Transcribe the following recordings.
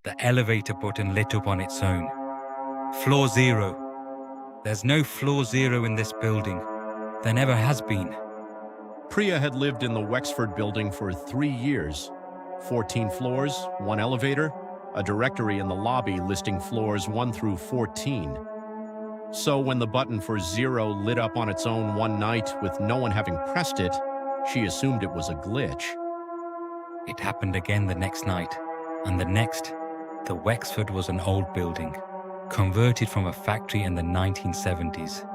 The elevator button lit up on its own. Floor 0. There's no floor 0 in this building. There never has been. Priya had lived in the Wexford building for 3 years. 14 floors, 1 elevator, a directory in the lobby listing floors 1 through 14. So when the button for 0 lit up on its own one night with no one having pressed it, she assumed it was a glitch. It happened again the next night, and the next. The Wexford was an old building, converted from a factory in the 1970s.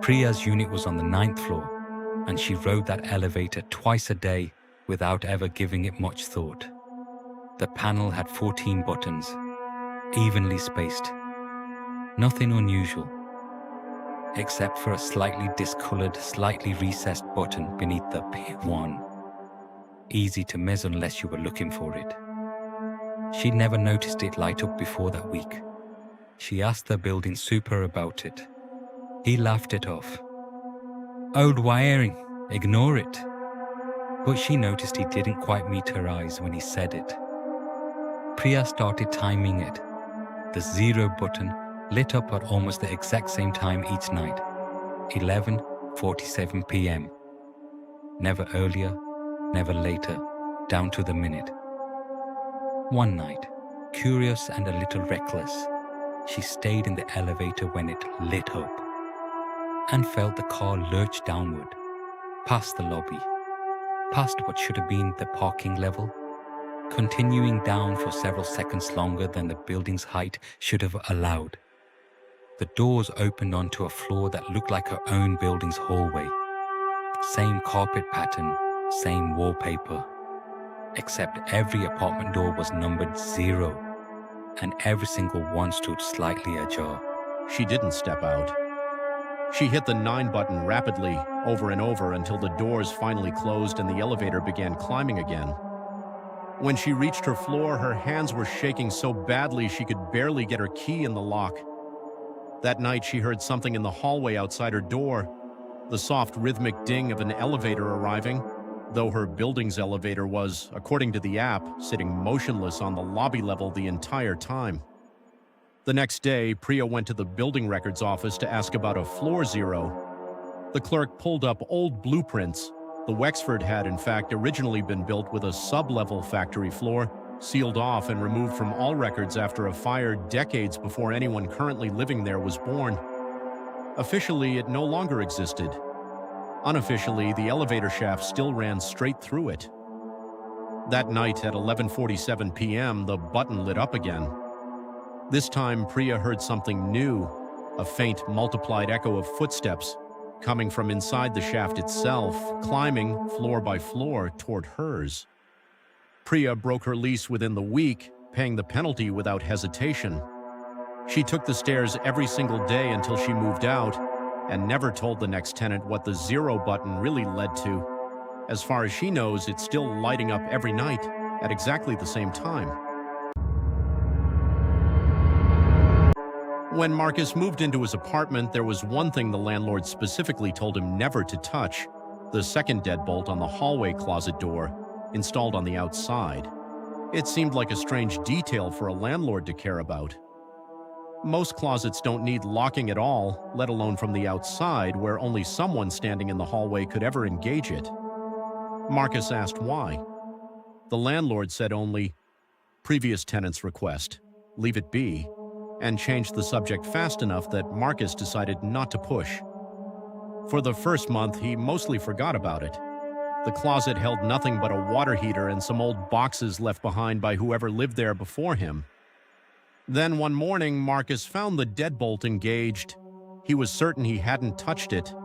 Priya's unit was on the 9th floor, and she rode that elevator twice a day without ever giving it much thought. The panel had 14 buttons, evenly spaced. Nothing unusual, except for a slightly discolored, slightly recessed button beneath the P1. Easy to miss unless you were looking for it. She'd never noticed it light up before that week. She asked the building super about it. He laughed it off. Old wiring, ignore it. But she noticed he didn't quite meet her eyes when he said it. Priya started timing it. The 0 button lit up at almost the exact same time each night, 11:47 p.m. Never earlier, never later, down to the minute. One night, curious and a little reckless, she stayed in the elevator when it lit up and felt the car lurch downward, past the lobby, past what should have been the parking level, continuing down for several seconds longer than the building's height should have allowed. The doors opened onto a floor that looked like her own building's hallway. Same carpet pattern, same wallpaper. Except every apartment door was numbered 0, and every single one stood slightly ajar. She didn't step out. She hit the 9 button rapidly, over and over, until the doors finally closed and the elevator began climbing again. When she reached her floor, her hands were shaking so badly she could barely get her key in the lock. That night, she heard something in the hallway outside her door, the soft rhythmic ding of an elevator arriving, though her building's elevator was, according to the app, sitting motionless on the lobby level the entire time. The next day, Priya went to the building records office to ask about a floor 0. The clerk pulled up old blueprints. The Wexford had, in fact, originally been built with a sub-level factory floor, sealed off and removed from all records after a fire decades before anyone currently living there was born. Officially, it no longer existed. Unofficially, the elevator shaft still ran straight through it. That night at 11:47 p.m., the button lit up again. This time, Priya heard something new, a faint, multiplied echo of footsteps coming from inside the shaft itself, climbing floor by floor toward hers. Priya broke her lease within the week, paying the penalty without hesitation. She took the stairs every single day until she moved out, and never told the next tenant what the 0 button really led to. As far as she knows, it's still lighting up every night at exactly the same time. When Marcus moved into his apartment, there was one thing the landlord specifically told him never to touch: the second deadbolt on the hallway closet door, installed on the outside. It seemed like a strange detail for a landlord to care about. Most closets don't need locking at all, let alone from the outside, where only someone standing in the hallway could ever engage it. Marcus asked why. The landlord said only, "Previous tenant's request. Leave it be," and changed the subject fast enough that Marcus decided not to push. For the first month, he mostly forgot about it. The closet held nothing but a water heater and some old boxes left behind by whoever lived there before him. Then one morning, Marcus found the deadbolt engaged. He was certain he hadn't touched it.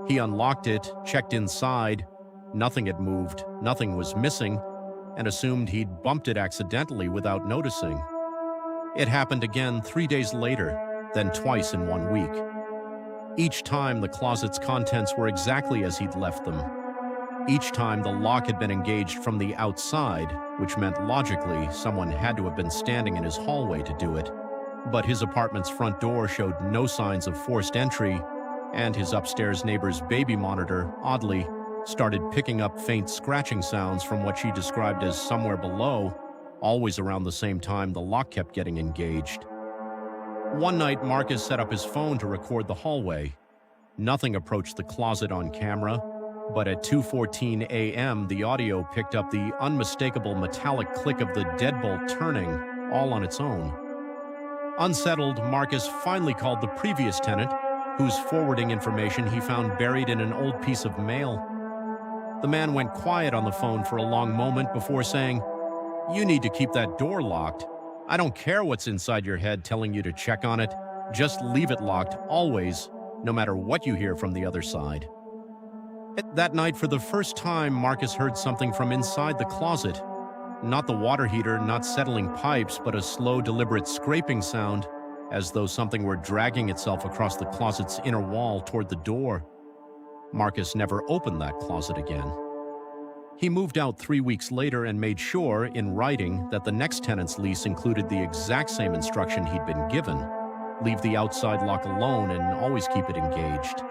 He unlocked it, checked inside. Nothing had moved, nothing was missing, and assumed he'd bumped it accidentally without noticing. It happened again 3 days later, then twice in 1 week. Each time, the closet's contents were exactly as he'd left them. Each time, the lock had been engaged from the outside, which meant logically someone had to have been standing in his hallway to do it. But his apartment's front door showed no signs of forced entry, and his upstairs neighbor's baby monitor, oddly, started picking up faint scratching sounds from what she described as somewhere below, Always around the same time, the lock kept getting engaged. One night, Marcus set up his phone to record the hallway. Nothing approached the closet on camera, but at 2:14 a.m., the audio picked up the unmistakable metallic click of the deadbolt turning, all on its own. Unsettled, Marcus finally called the previous tenant, whose forwarding information he found buried in an old piece of mail. The man went quiet on the phone for a long moment before saying, "You need to keep that door locked. I don't care what's inside your head telling you to check on it. Just leave it locked, always, no matter what you hear from the other side." That night, for the first time, Marcus heard something from inside the closet. Not the water heater, not settling pipes, but a slow, deliberate scraping sound, as though something were dragging itself across the closet's inner wall toward the door. Marcus never opened that closet again. He moved out 3 weeks later and made sure, in writing, that the next tenant's lease included the exact same instruction he'd been given: leave the outside lock alone and always keep it engaged.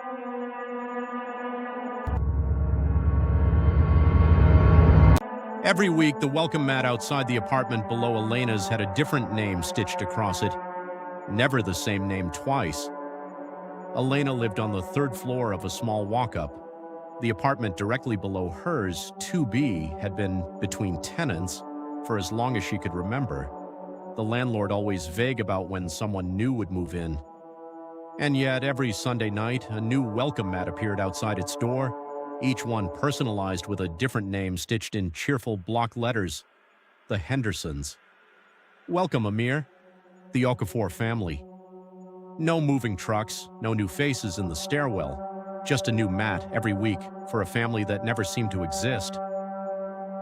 Every week, the welcome mat outside the apartment below Elena's had a different name stitched across it. Never the same name twice. Elena lived on the 3rd floor of a small walk-up. The apartment directly below hers, 2B, had been between tenants for as long as she could remember. The landlord always vague about when someone new would move in. And yet, every Sunday night, a new welcome mat appeared outside its door, each one personalized with a different name stitched in cheerful block letters: the Hendersons. Welcome, Amir. The Okafor family. No moving trucks, no new faces in the stairwell. Just a new mat every week for a family that never seemed to exist.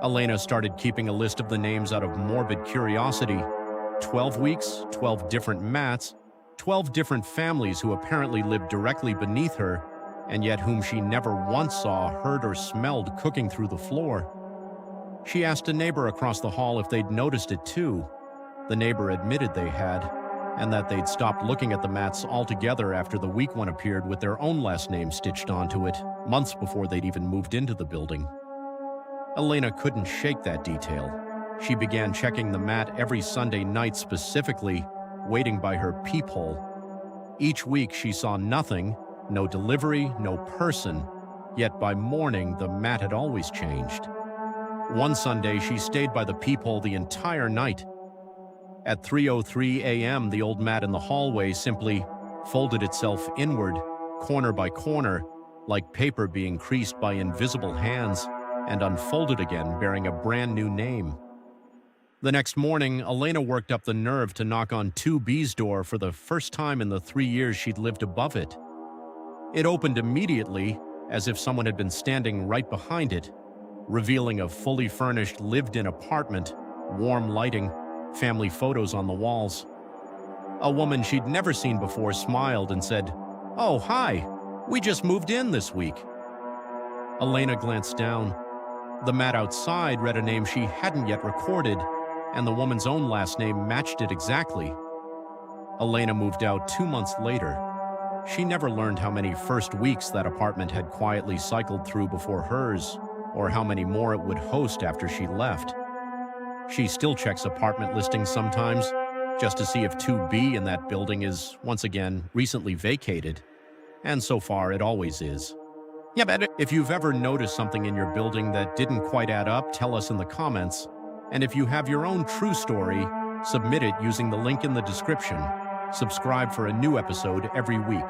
Elena started keeping a list of the names out of morbid curiosity. 12 weeks, 12 different mats, 12 different families who apparently lived directly beneath her, and yet whom she never once saw, heard, or smelled cooking through the floor. She asked a neighbor across the hall if they'd noticed it too. The neighbor admitted they had, and that they'd stopped looking at the mats altogether after the week one appeared with their own last name stitched onto it, months before they'd even moved into the building. Elena couldn't shake that detail. She began checking the mat every Sunday night specifically, waiting by her peephole. Each week she saw nothing, no delivery, no person, yet by morning the mat had always changed. One Sunday she stayed by the peephole the entire night. At 3:03 a.m., the old mat in the hallway simply folded itself inward, corner by corner, like paper being creased by invisible hands, and unfolded again, bearing a brand new name. The next morning, Elena worked up the nerve to knock on 2B's door for the first time in the 3 years she'd lived above it. It opened immediately, as if someone had been standing right behind it, revealing a fully furnished, lived-in apartment, warm lighting, family photos on the walls. A woman she'd never seen before smiled and said, "Oh, hi, we just moved in this week." Elena glanced down. The mat outside read a name she hadn't yet recorded, and the woman's own last name matched it exactly. Elena moved out 2 months later. She never learned how many first weeks that apartment had quietly cycled through before hers, or how many more it would host after she left. She still checks apartment listings sometimes, just to see if 2B in that building is, once again, recently vacated. And so far, it always is. Yeah, but if you've ever noticed something in your building that didn't quite add up, tell us in the comments. And if you have your own true story, submit it using the link in the description. Subscribe for a new episode every week.